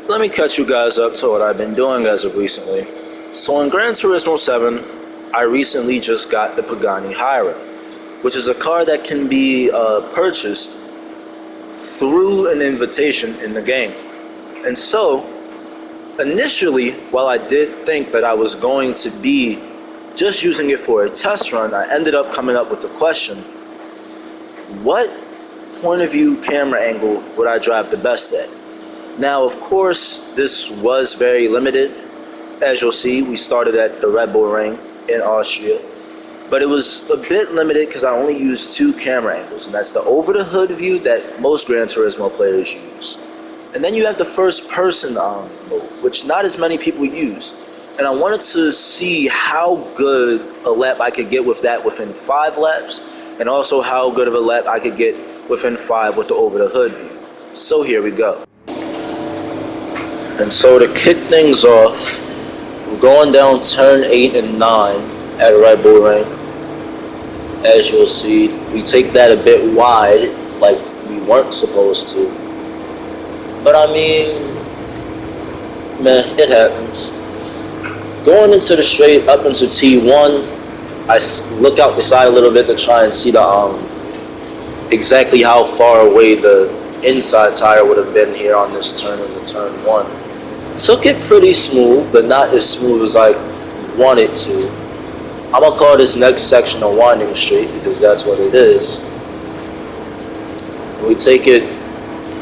Let me catch you guys up to what I've been doing as of recently. So in Gran Turismo 7, I recently just got the Pagani Huayra, which is a car that can be purchased through an invitation in the game. And so, initially, while I did think that I was going to be just using it for a test run, I ended up coming up with the question, what point of view camera angle would I drive the best at? Now, of course, this was very limited. As you'll see, we started at the Redbull ring in Austria, but it was a bit limited because I only used two camera angles, and that's the over-the-hood view that most Gran Turismo players use. And then you have the first-person mode, which not as many people use. And I wanted to see how good a lap I could get with that within 5 laps, and also how good of a lap I could get within 5 with the over-the-hood view. So here we go. And so to kick things off, we're going down turn 8 and 9 at Red Bull Ring. As you'll see, we take that a bit wide, like we weren't supposed to. But I mean, meh, it happens. Going into the straight up into T1, I look out the side a little bit to try and see the exactly how far away the inside tire would have been here on this turn in the turn 1. Took it pretty smooth, but not as smooth as I wanted to. I'm gonna call this next section a winding straight because that's what it is. We take it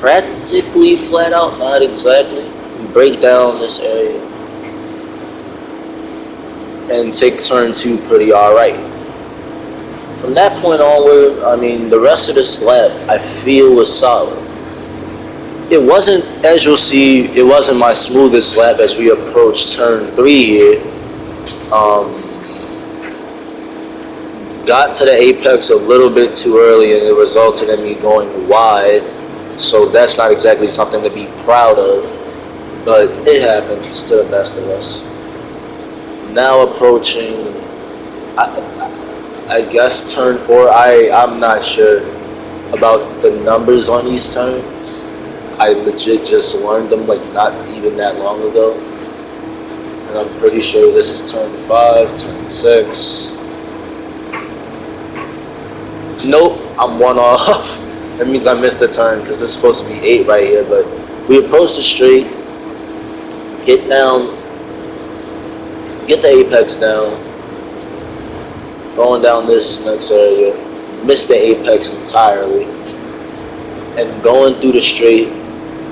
practically flat out, not exactly. We break down this area and take turn 2 pretty alright. From that point onward, I mean, the rest of this lap I feel was solid. It wasn't, as you'll see, it wasn't my smoothest lap as we approach turn 3 here. Got to the apex a little bit too early and it resulted in me going wide. So that's not exactly something to be proud of, but it happens to the best of us. Now approaching, I guess turn 4, I'm not sure about the numbers on these turns. I legit just learned them like not even that long ago. And I'm pretty sure this is turn 5, turn 6. Nope, I'm 1 off. That means I missed the turn because it's supposed to be 8 right here. But we approach the straight, get down, get the apex down, going down this next area, miss the apex entirely. And going through the straight,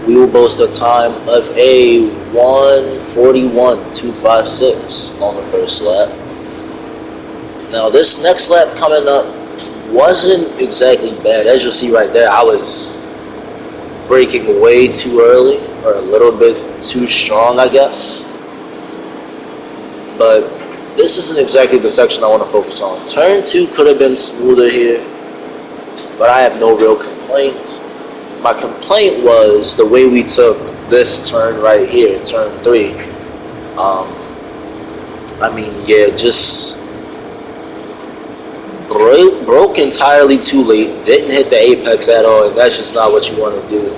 we will boast a time of a 1:41.256 on the first lap. Now this next lap coming up wasn't exactly bad. As you'll see right there, I was braking way too early, or a little bit too strong, I guess. But this isn't exactly the section I want to focus on. Turn 2 could have been smoother here, but I have no real complaints. My complaint was the way we took this turn right here, turn 3. I mean, yeah, just broke entirely too late, didn't hit the apex at all, and that's just not what you want to do.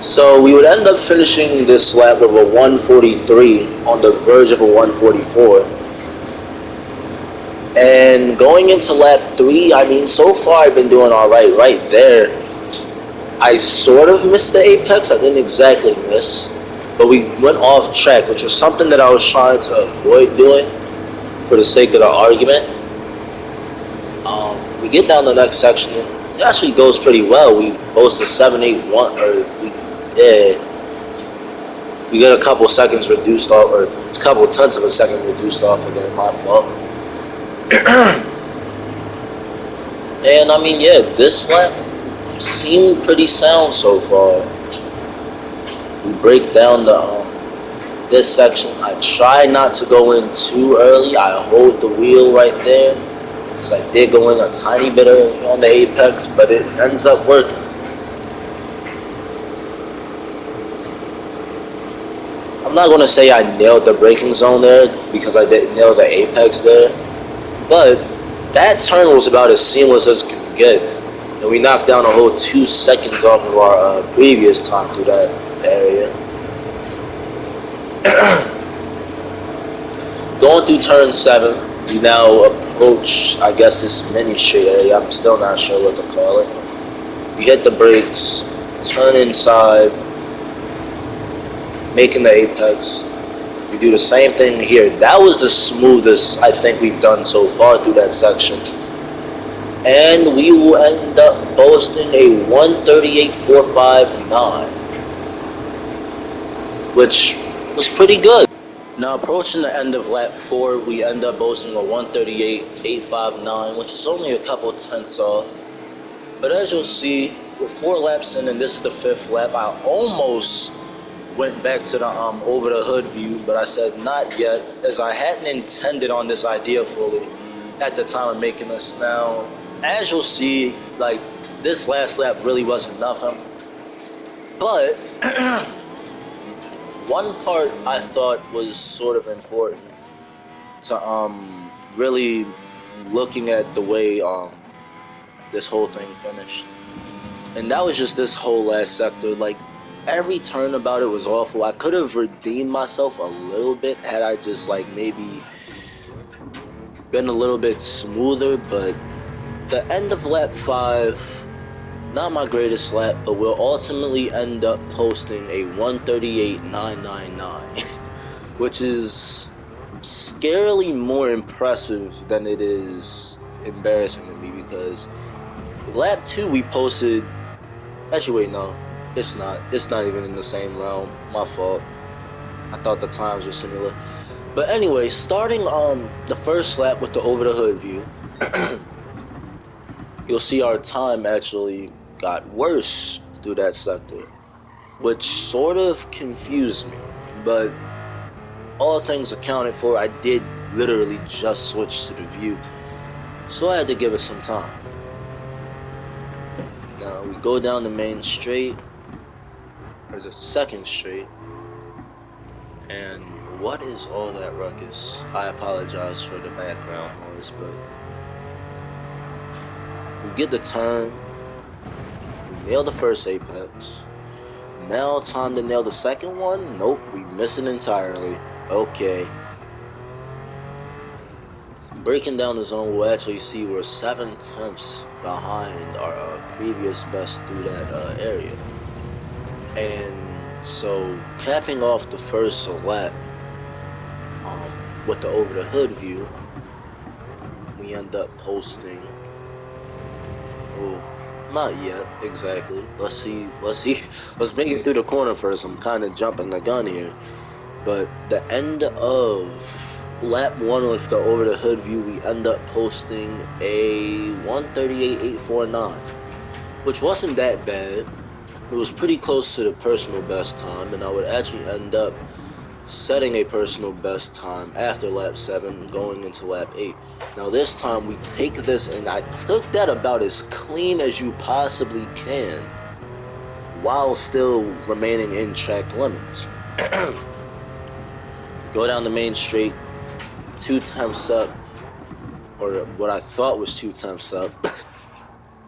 So we would end up finishing this lap with a 143 on the verge of a 144. And going into lap 3, I mean, so far I've been doing alright right there. I sort of missed the apex. I didn't exactly miss, but we went off track, which was something that I was trying to avoid doing for the sake of the argument. We get down the next section. It actually goes pretty well. We boast a 781, or we get a couple seconds reduced off, or a couple tenths of a second reduced off. Again, my fault. And I mean, yeah, this lap seemed pretty sound so far. We break down this section. I try not to go in too early. I hold the wheel right there because I did go in a tiny bit early on the apex, but it ends up working. I'm not going to say I nailed the braking zone there because I didn't nail the apex there, but that turn was about as seamless as it can get. And we knocked down a whole 2 seconds off of our previous time through that area. Going through turn 7, we now approach, I guess, this mini straight area. I'm still not sure what to call it. We hit the brakes, turn inside, making the apex. We do the same thing here. That was the smoothest I think we've done so far through that section. And we will end up boasting a 138.459, which was pretty good. Now approaching the end of lap 4, we end up boasting a 138.859, which is only a couple tenths off. But as you'll see, we're 4 laps in and this is the 5th lap. I almost went back to the over the hood view, but I said not yet, as I hadn't intended on this idea fully at the time of making this. Now, as you'll see, like, this last lap really wasn't nothing, but one part I thought was sort of important to really looking at the way this whole thing finished, and that was just this whole last sector. Like, every turn about it was awful. I could have redeemed myself a little bit had I just, like, maybe been a little bit smoother, but the end of lap 5, not my greatest lap, but we'll ultimately end up posting a 138.999, which is scarily more impressive than it is embarrassing to me, because lap 2 we posted, actually wait, no, it's not even in the same realm, my fault. I thought the times were similar. But anyway, starting the first lap with the over the hood view, you'll see our time actually got worse through that sector, which sort of confused me. But all things accounted for, I did literally just switch to the view, so I had to give it some time. Now we go down the main straight, or the second straight, and what is all that ruckus? I apologize for the background noise, but we get the turn, we nail the first apex. Now time to nail the second one? Nope, we miss it entirely. Okay. Breaking down the zone, we'll actually see we're 7 tenths behind our previous best through that area. And so, capping off the first lap with the over the hood view, we end up posting, well, not yet exactly, let's make it through the corner first. I'm kind of jumping the gun here, but the end of lap 1 with the over the hood view, we end up posting a 138.849, which wasn't that bad. It was pretty close to the personal best time, and I would actually end up setting a personal best time after lap 7 going into lap 8. Now this time we take this, and I took that about as clean as you possibly can while still remaining in track limits. Go down the main straight, 2 tenths up, or what I thought was 2 tenths up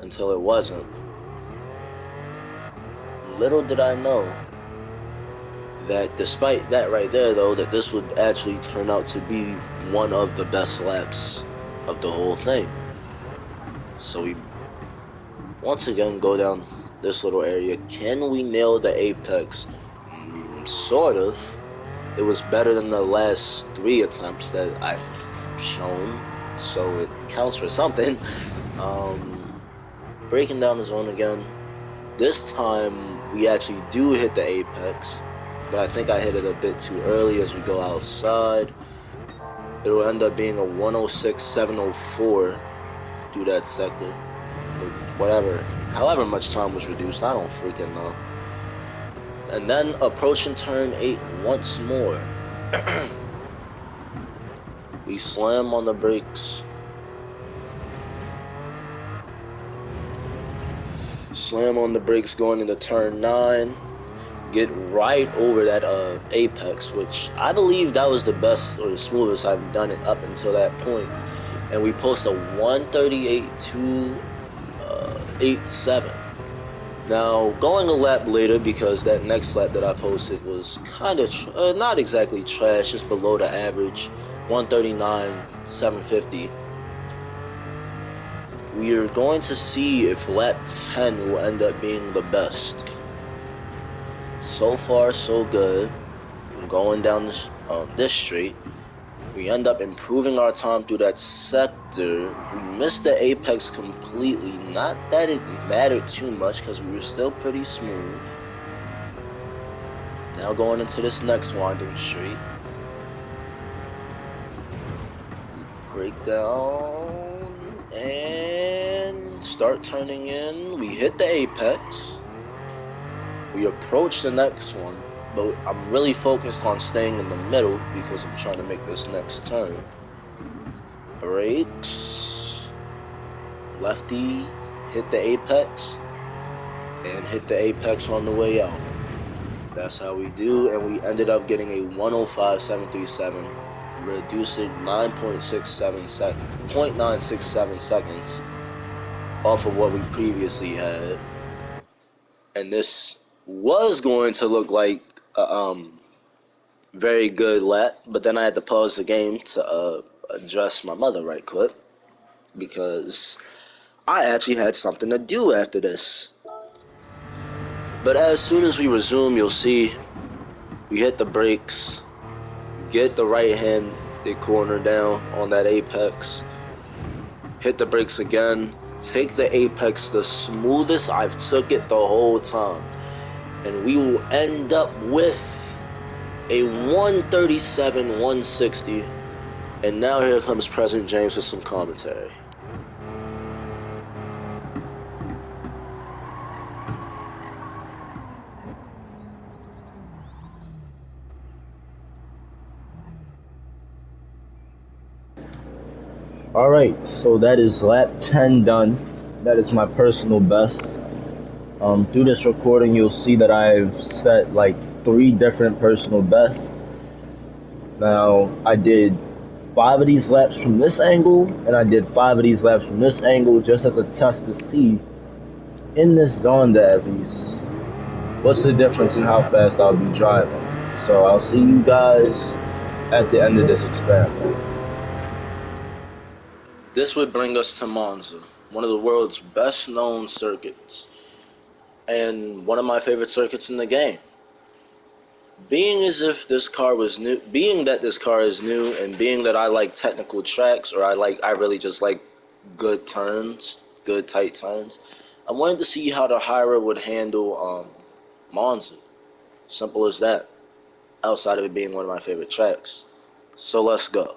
until it wasn't. Little did I know that despite that right there, though, that this would actually turn out to be one of the best laps of the whole thing. So we once again go down this little area. Can we nail the apex? Sort of. It was better than the last 3 attempts that I've shown, so it counts for something. Breaking down the zone again. This time we actually do hit the apex, but I think I hit it a bit too early as we go outside. It will end up being a 106.704 through that sector, or whatever, however much time was reduced, I don't freaking know. And then approaching turn 8 once more. We slam on the brakes. Slam on the brakes going into turn 9. Get right over that apex, which I believe that was the best or the smoothest I've done it up until that point. And we post a 138.287. Now, going a lap later, because that next lap that I posted was kind of not exactly trash, just below the average, 139.750. We are going to see if lap 10 will end up being the best. So far, so good. Going down this straight, we end up improving our time through that sector. We missed the apex completely. Not that it mattered too much because we were still pretty smooth. Now going into this next winding straight. Break down and start turning in. We hit the apex. We approach the next one, but I'm really focused on staying in the middle because I'm trying to make this next turn. Brakes. Lefty, hit the apex, and hit the apex on the way out. That's how we do, and we ended up getting a 105.737, reducing 0.967 seconds off of what we previously had. And this was going to look like a very good lap, but then I had to pause the game to address my mother right quick because I actually had something to do after this. But as soon as we resume, you'll see we hit the brakes, get the right hand corner down on that apex, hit the brakes again, take the apex the smoothest I've took it the whole time, and we will end up with a 137.160. And now here comes President James with some commentary. Alright, so that is lap 10 done. That is my personal best. Through this recording, you'll see that I've set like 3 different personal bests. Now, I did 5 of these laps from this angle, and I did 5 of these laps from this angle just as a test to see, in this Zonda at least, what's the difference in how fast I'll be driving. So I'll see you guys at the end of this experiment. This would bring us to Monza, one of the world's best known circuits, and one of my favorite circuits in the game. Being as if this car was new, being that this car is new, and being that I like technical tracks, or I really just like good turns, good tight turns, I wanted to see how the Hyra would handle Monza. Simple as that. Outside of it being one of my favorite tracks. So let's go.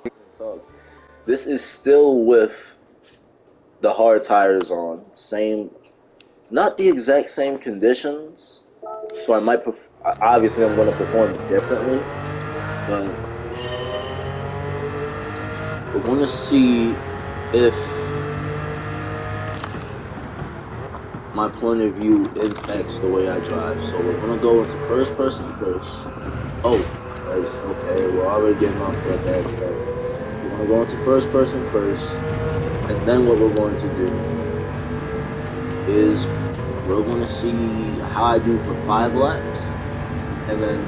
This is still with the hard tires on. Same, not the exact same conditions. So I might, obviously I'm going to perform differently. But we're going to see if my point of view impacts the way I drive. So we're going to go into first person first. Oh, Christ. Okay, we're already getting off to a bad start. We're going to go into first person first. And then what we're going to do is we're going to see how I do for 5 laps. And then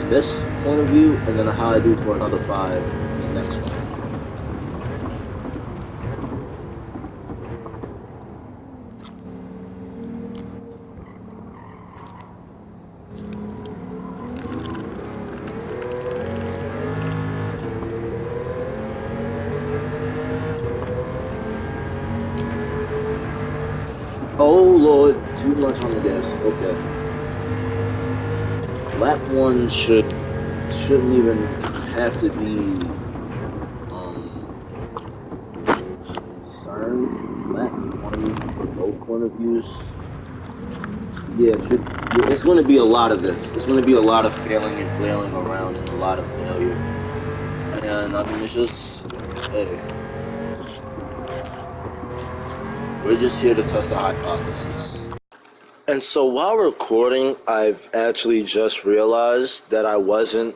in this point of view, and then how I do for another 5 in the next one. Oh Lord, too much on the gas. Okay. Lap 1 shouldn't even have to be concerned. Lap 1 for both point of views. Yeah, it's going to be a lot of this. It's going to be a lot of failing and flailing around and a lot of failure. And I mean, it's just, hey, we're just here to test the hypothesis. And so while recording, I've actually just realized that I wasn't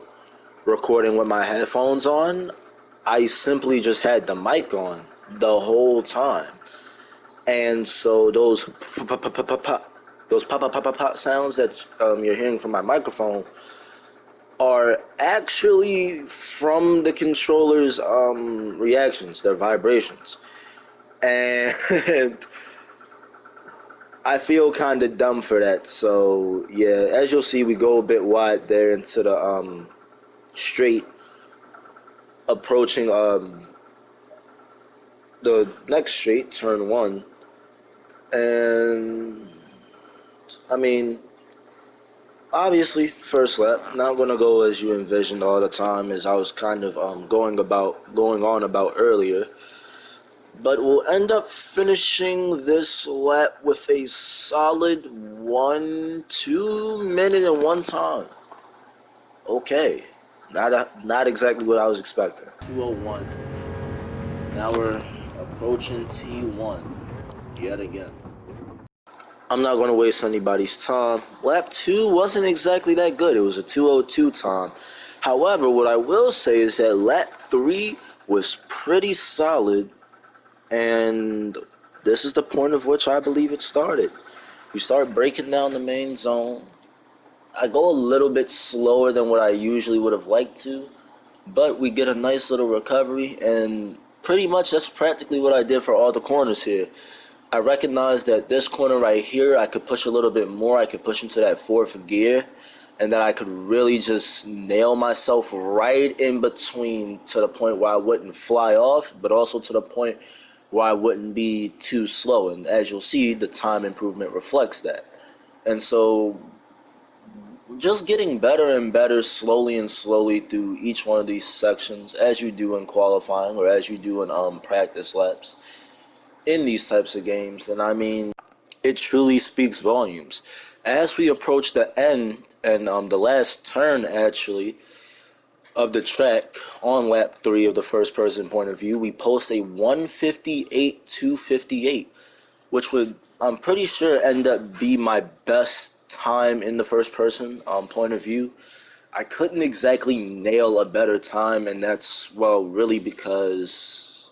recording with my headphones on. I simply just had the mic on the whole time. And so those those pop pop pop pop pop sounds that you're hearing from my microphone are actually from the controller's reactions, their vibrations. And I feel kind of dumb for that. So yeah, as you'll see, we go a bit wide there into the straight, approaching the next straight, turn one. And I mean, obviously, first lap, not gonna go as you envisioned all the time, as I was kind of going on about earlier. But we'll end up finishing this lap with a solid 2 minute and 1 time. Okay, not exactly what I was expecting. 2:01. Now we're approaching T1 yet again. I'm not going to waste anybody's time. Lap 2 wasn't exactly that good. It was a 2:02 time. However, what I will say is that lap 3 was pretty solid, and this is the point of which I believe it started. We start breaking down the main zone. I go a little bit slower than what I usually would have liked to, but we get a nice little recovery, and pretty much that's practically what I did for all the corners here. I recognized that this corner right here, I could push a little bit more. I could push into that fourth gear, and that I could really just nail myself right in between, to the point where I wouldn't fly off, but also to the point where I wouldn't be too slow. And as you'll see, the time improvement reflects that. And so just getting better and better slowly and slowly through each one of these sections, as you do in qualifying or as you do in practice laps in these types of games. And I mean, it truly speaks volumes. As we approach the end and the last turn actually of the track on lap 3 of the first person point of view, we post a 1:58.258, which would, I'm pretty sure, end up be my best time in the first person point of view. I couldn't exactly nail a better time, and that's, well, really because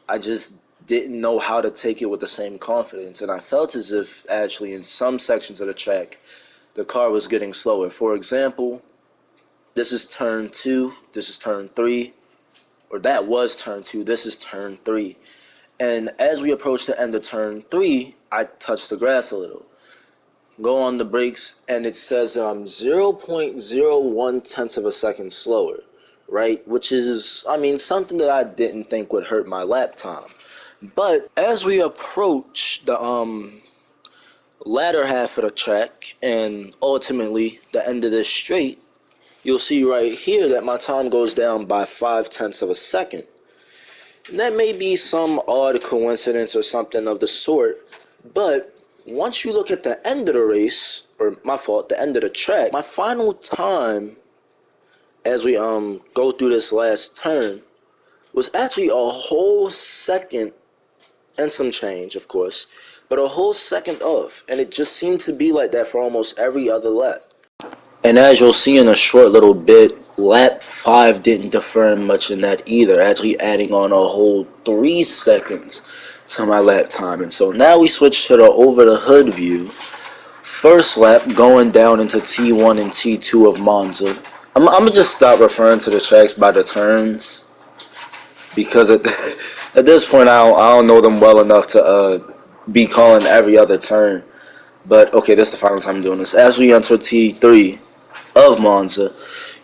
I just didn't know how to take it with the same confidence, and I felt as if actually in some sections of the track the car was getting slower. For example, this is turn 2, this is turn 3, or that was turn 2, this is turn 3. And as we approach the end of turn 3, I touch the grass a little. Go on the brakes, and it says 0.01 tenths of a second slower, right? Which is, I mean, something that I didn't think would hurt my lap time. But as we approach the latter half of the track and ultimately the end of this straight, you'll see right here that my time goes down by 0.5 of a second. And that may be some odd coincidence or something of the sort, but once you look at the end of the race, or my fault, the end of the track, my final time as we go through this last turn was actually a whole second and some change, of course, but a whole second off, and it just seemed to be like that for almost every other lap. And as you'll see in a short little bit, lap 5 didn't differ much in that either, actually adding on a whole 3 seconds to my lap time. And so now we switch to the over the hood view. First lap going down into T1 and T2 of Monza. I'm gonna just stop referring to the tracks by the turns, because at this point I don't know them well enough to be calling every other turn. But okay, this is the final time I'm doing this. As we enter T3 of Monza,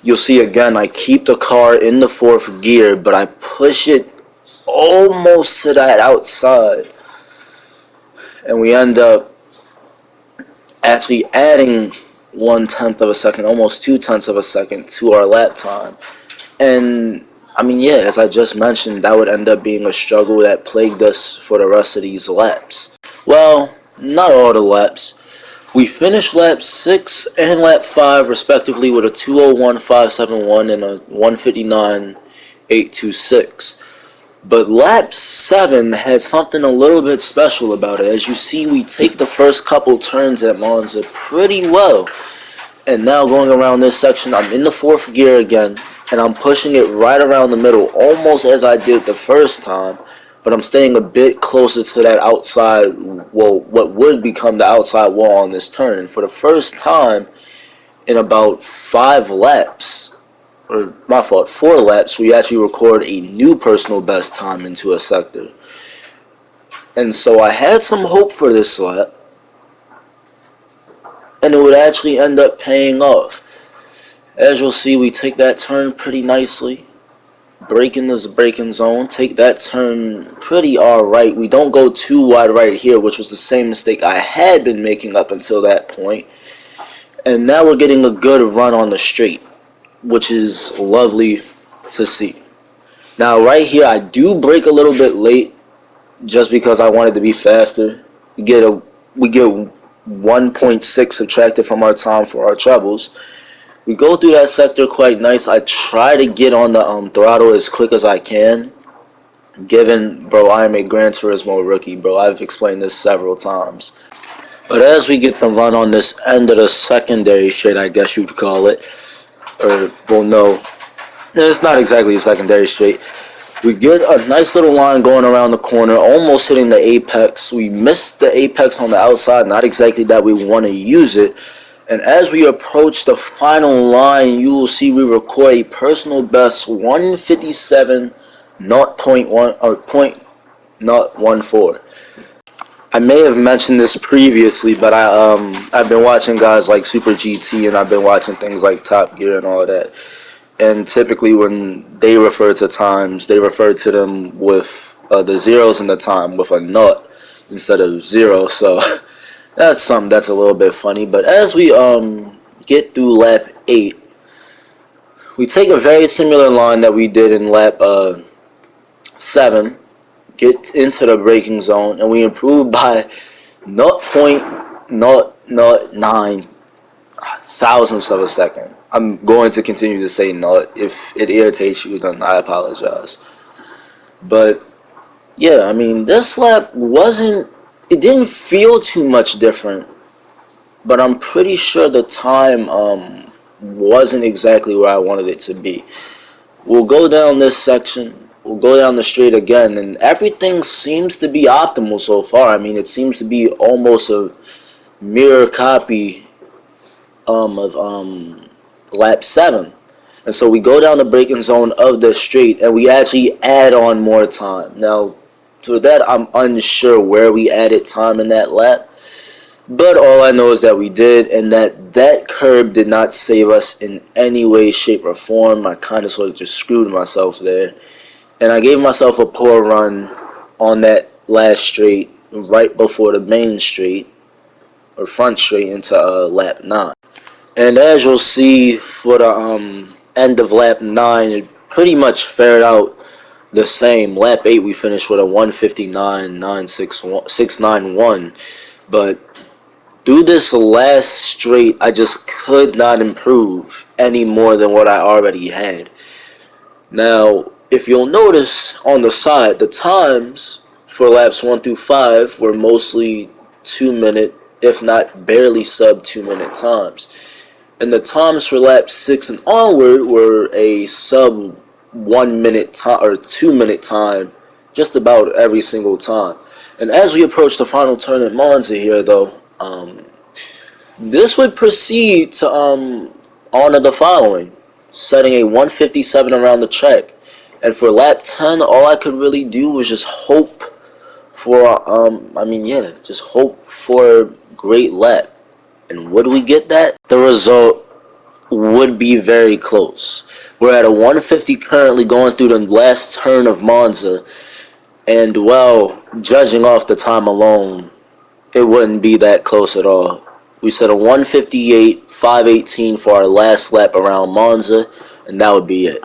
you'll see again I keep the car in the fourth gear, but I push it almost to that outside, and we end up actually adding 0.1 of a second, almost 0.2 of a second to our lap time. And I mean, yeah, as I just mentioned, that would end up being a struggle that plagued us for the rest of these laps. Well, not all the laps. We finished lap 6 and lap 5 respectively with a 2:01.571 and a 1:59.826. But lap 7 had something a little bit special about it. As you see, we take the first couple turns at Monza pretty well. And now going around this section, I'm in the fourth gear again, and I'm pushing it right around the middle, almost as I did the first time, but I'm staying a bit closer to that outside, well, what would become the outside wall on this turn. And for the first time in about 5 laps, or my fault, 4 laps, we actually record a new personal best time into a sector. And so I had some hope for this lap, and it would actually end up paying off. As you'll see, we take that turn pretty nicely. Brake in this braking zone, take that turn pretty alright. We don't go too wide right here, which was the same mistake I had been making up until that point. And now we're getting a good run on the straight, which is lovely to see. Now right here, I do brake a little bit late just because I wanted to be faster. We get 1.6 subtracted from our time for our troubles. We go through that sector quite nice. I try to get on the throttle as quick as I can. Given, bro, I am a Gran Turismo rookie, bro. I've explained this several times. But as we get the run on this end of the secondary straight, I guess you'd call it, or, well, no, it's not exactly a secondary straight. We get a nice little line going around the corner, almost hitting the apex. We missed the apex on the outside, not exactly that we want to use it. And as we approach the final line, you will see we record a personal best 157.1 or .014. I may have mentioned this previously, but I've been watching guys like Super GT, and I've been watching things like Top Gear and all that. And typically when they refer to times, they refer to them with the zeros in the time with a naught instead of zero. So that's something that's a little bit funny. But as we get through lap 8, we take a very similar line that we did in lap 7, get into the braking zone, and we improve by 0.009 thousandths of a second. I'm going to continue to say naught. If it irritates you, then I apologize. But yeah, I mean, this lap it didn't feel too much different, but I'm pretty sure the time wasn't exactly where I wanted it to be. We'll go down this section, we'll go down the straight again, and everything seems to be optimal so far. I mean, it seems to be almost a mirror copy of lap 7. And so we go down the braking zone of the straight, and we actually add on more time. Now, to that, I'm unsure where we added time in that lap, but all I know is that we did, and that curb did not save us in any way, shape, or form. I kind of sort of just screwed myself there, and I gave myself a poor run on that last straight right before the main straight, or front straight, into lap 9. And as you'll see for the end of lap 9, it pretty much fared out the same. Lap 8 we finished with a 159.691, but through this last straight, I just could not improve any more than what I already had. Now, if you'll notice on the side, the times for laps 1 through 5 were mostly 2-minute, if not barely sub 2-minute times. And the times for lap 6 and onward were a sub 1-minute time or 2-minute time, just about every single time. And as we approach the final turn at Monza here, though, this would proceed to honor the following: setting a 157 around the track. And for lap 10, all I could really do was just hope for, just hope for a great lap. And would we get that? The result would be very close. We're at a 150 currently going through the last turn of Monza. And, well, judging off the time alone, it wouldn't be that close at all. We set a 158.518 for our last lap around Monza, and that would be it.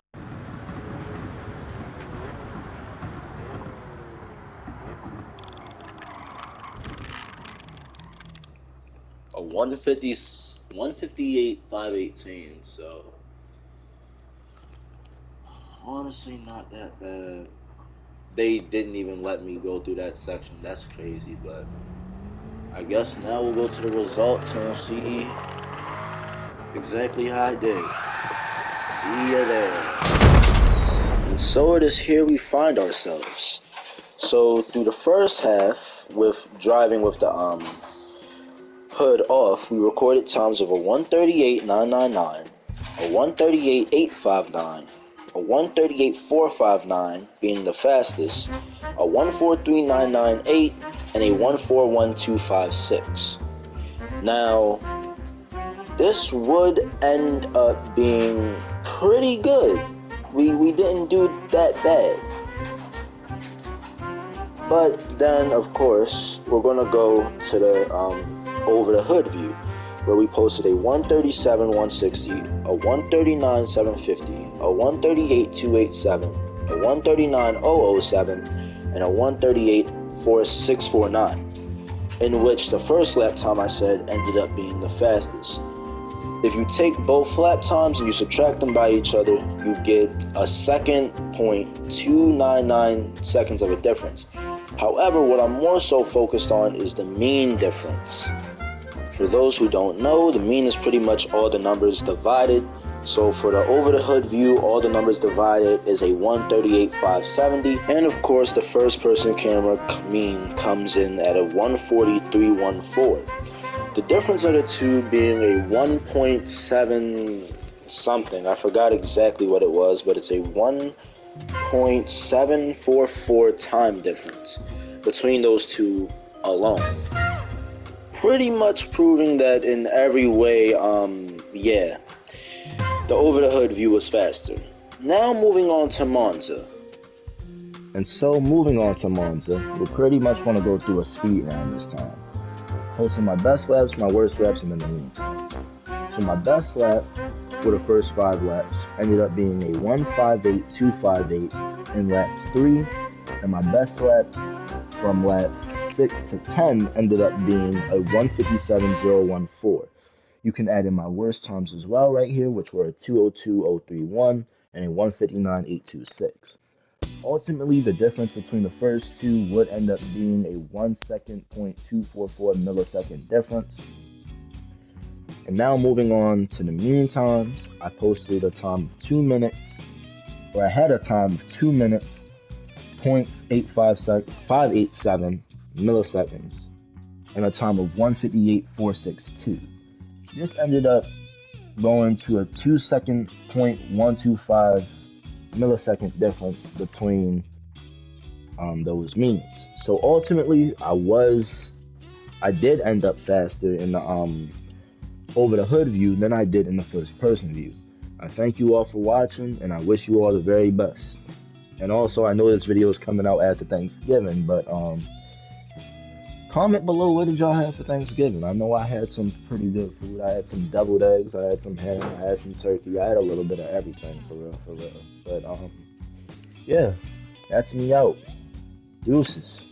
A 158.518, so honestly not that bad. They didn't even let me go through that section. That's crazy, but I guess now we'll go to the results and we'll see exactly how I did. See you there. And so it is here we find ourselves. So through the first half, with driving with the hood off, we recorded times of a 138.999, a 138.859, a 138.459 being the fastest, a 143.998, and a 141.256. Now, this would end up being pretty good. We didn't do that bad. But then, of course, we're going to go to the over the hood view, where we posted a 137.160, a 139.750, a 138.287, a 139.007, and a 138.4649, in which the first lap time I said ended up being the fastest. If you take both lap times and you subtract them by each other, you get a second 0.299 seconds of a difference. However, what I'm more so focused on is the mean difference. For those who don't know, the mean is pretty much all the numbers divided. So for the over the hood view, all the numbers divided is a 138.570. And of course, the first person camera mean comes in at a 143.14. The difference of the two being a 1.7 something. I forgot exactly what it was, but it's a 1.744 time difference between those two alone. Pretty much proving that in every way, the over the hood view was faster. Now moving on to Monza. And so moving on to Monza, we pretty much want to go through a speed round this time. Posting my best laps, my worst laps, and then the meantime. So my best lap for the first 5 laps ended up being a 158.258 in lap 3, and my best lap from laps 6 to 10 ended up being a 157.014. You can add in my worst times as well right here, which were a 202.031 and a 159.826. Ultimately, the difference between the first two would end up being a 1 second, 0.244 millisecond difference. And now moving on to the mean times, I posted a time of 2 minutes, or I had a time of 2 minutes, 0.587 milliseconds, and a time of 158.462. This ended up going to a 2 second, 0.125 millisecond difference between those means. So ultimately, I did end up faster in the over the hood view than I did in the first person view. I thank you all for watching, and I wish you all the very best. And also, I know this video is coming out after Thanksgiving, but comment below, what did y'all have for Thanksgiving? I know I had some pretty good food. I had some deviled eggs, I had some ham, I had some turkey. I had a little bit of everything, for real. But yeah, that's me out. Deuces.